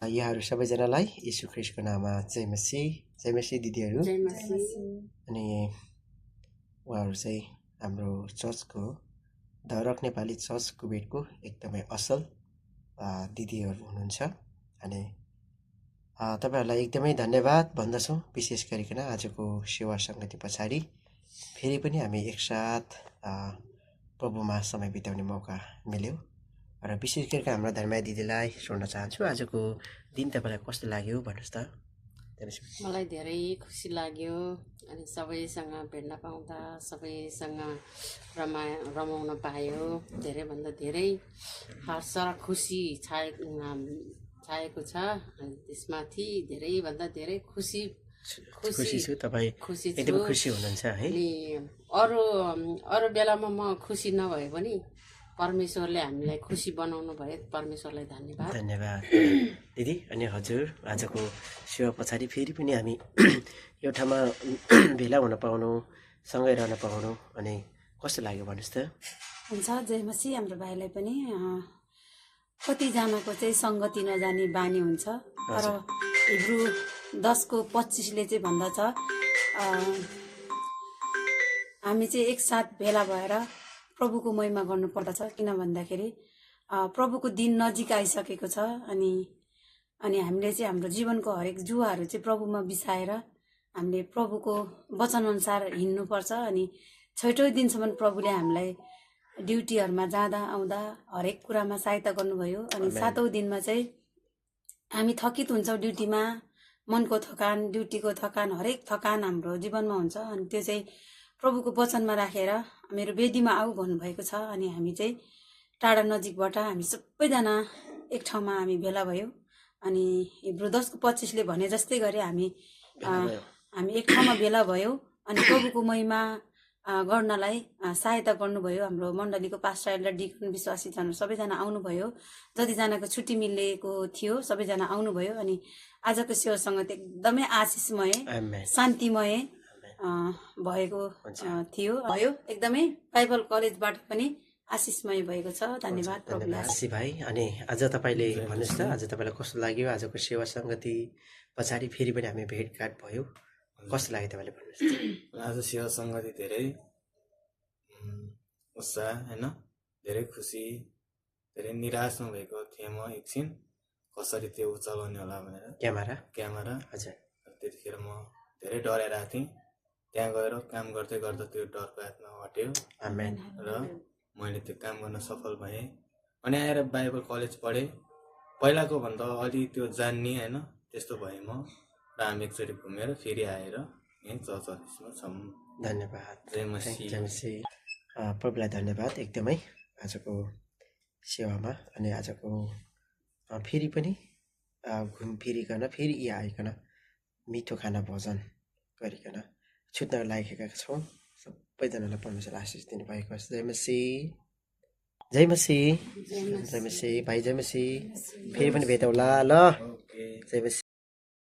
यहाँहरू सबैजनालाई यीशु ख्रीष्टको नाममा जय मसीह दिदीहरू। अनि उहाँहरू चाहिँ हाम्रो चर्चको धरक नेपाली चर्च कुबेटको एकदमै असल दिदीहरू हुनुहुन्छ। अनि तपाईहरुलाई एकदमै धन्यवाद भन्दछौँ। विशेष गरिकन आजको सेवा सङ्गति पछाडि फेरि पनि हामी एकसाथ प्रभुमा समय बिताउने मौका मिल्यो र विशेष गरी हाम्रो धर्मय दिदीलाई सोध्न चाहन्छु, आजको दिन तपाईँलाई कस्तो लाग्यो भन्नुहोस् त। मलाई धेरै खुसी लाग्यो। अनि सबैसँग भेट्न पाउँदा सबैसँग रमाउन पायो। धेरैभन्दा धेरै हर्ष र खुसी छाएको छ। अनि त्यसमाथि धेरैभन्दा धेरै खुसी छु। तपाईँ एकदमै खुसी हुनुहुन्छ है। अनि अरू बेलामा म खुसी नभए पनि परमेश्वरले हामीलाई खुसी बनाउनु भयो। परमेश्वरलाई धन्यवाद। धन्यवाद दिदी। अनि हजुर, आजको सेवा पछाडि फेरि पनि हामी एउटामा भेला हुन पाउनु, सँगै रहन पाउनु, अनि कस्तो लाग्यो भन्नुहोस् त। हुन्छ, जय मसीह। हाम्रो भाइलाई पनि कतिजनाको चाहिँ सङ्गति नजाने बानी हुन्छ, तर हिब्रू 10:25 चाहिँ भन्दछ हामी चाहिँ एकसाथ भेला भएर प्रभुको महिमा गर्नुपर्दछ। किन भन्दाखेरि प्रभुको दिन नजिक आइसकेको छ। अनि हामीले चाहिँ हाम्रो जीवनको हरेक जुवाहरू चाहिँ प्रभुमा बिसाएर हामीले प्रभुको वचनअनुसार हिँड्नुपर्छ। अनि छैटौँ दिनसम्म प्रभुले हामीलाई ड्युटीहरूमा जाँदा आउँदा हरेक कुरामा सहायता गर्नुभयो। अनि सातौँ दिनमा चाहिँ हामी थकित हुन्छौँ ड्युटीमा, मनको थकान, ड्युटीको थकान, हरेक थकान हाम्रो जीवनमा हुन्छ। अनि त्यो चाहिँ प्रभुको वचनमा राखेर मेरो वेदीमा आऊ भन्नुभएको छ। अनि हामी चाहिँ टाढा नजिकबाट हामी सबैजना एक ठाउँमा हामी भेला भयो। अनि हिब्रू 10:25 भने जस्तै गरी हामी एक ठाउँमा भेला भयो। अनि प्रभुको महिमा गर्नलाई सहायता गर्नुभयो। हाम्रो मण्डलीको पास्टर र डिकन विश्वासीजनहरू सबैजना आउनुभयो। जतिजनाको छुट्टी मिलेको थियो सबैजना आउनुभयो। अनि आजको सेवासँग एकदमै आशिषमय, शान्तिमय भएको थियो। एकदमै बाइबल कलेजबाट पनि आशिषमय भएको छ। धन्यवाद प्रभुलाई। भाइ, अनि आज तपाईँले भन्नुहोस् त, आज तपाईँलाई कस्तो लाग्यो? आजको सेवा सङ्गति पछाडि फेरि पनि हामी भेटघाट भयो, कस्तो लाग्यो तपाईँले भन्नुहोस् त। आज सेवा सङ्गति धेरै उत्साह, होइन, धेरै खुसी, धेरै निराशमा भएको थिएँ म एकछिन, कसरी त्यो चलाउने होला भनेर। क्यामेरा हजुर। त्यतिखेर म धेरै डराइरहेको थिएँ। त्यहाँ गएर काम गर्दै गर्दा त्यो डरको आत्मा हट्यो र मैले त्यो काम गर्न सफल भएँ। अनि आएर बाइबल कलेज पढेँ। पहिलाको भन्दा अलि त्यो जान्ने, होइन, त्यस्तो भएँ म। र हामी एकचोटि घुमेर फेरि आएर यहीँ चर्च अफिसमा छौँ। धन्यवाद। जय मसीह। प्रभुलाई धन्यवाद एकदमै आजको सेवामा। अनि आजको फेरि पनि घुमफिरिकन फेरि यहाँ आइकन मिठो खाना भोजन गरिकन छुट्न लागेका छौँ। सबैजनालाई परमेश्वर आशिष दिनुभएको छ। जय मसीह, जय मसीह, जय मसीह भाइ, जय मसीह। फेरि पनि भेटौँला ल। जय मसीह।